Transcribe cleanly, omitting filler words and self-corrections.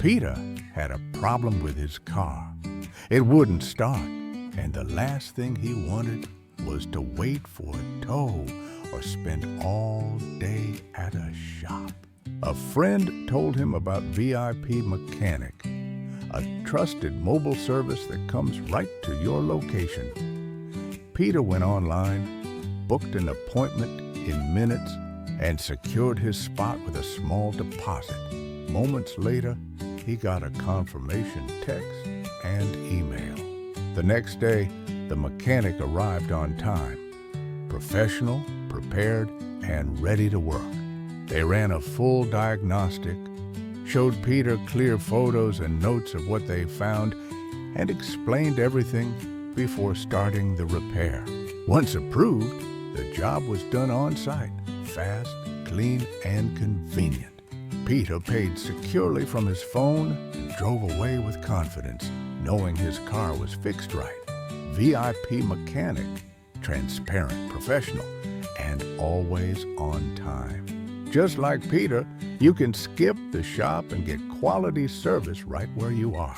Peter had a problem with his car. It wouldn't start, and the last thing he wanted was to wait for a tow or spend all day at a shop. A friend told him about VIP Mechanic, a trusted mobile service that comes right to your location. Peter went online, booked an appointment in minutes, and secured his spot with a small deposit. Moments later, he got a confirmation text and email. The next day, the mechanic arrived on time, professional, prepared, and ready to work. They ran a full diagnostic, showed Peter clear photos and notes of what they found, and explained everything before starting the repair. Once approved, the job was done on site, fast, clean, and convenient. Peter paid securely from his phone and drove away with confidence, knowing his car was fixed right. VIP Mechanic, transparent, professional, and always on time. Just like Peter, you can skip the shop and get quality service right where you are.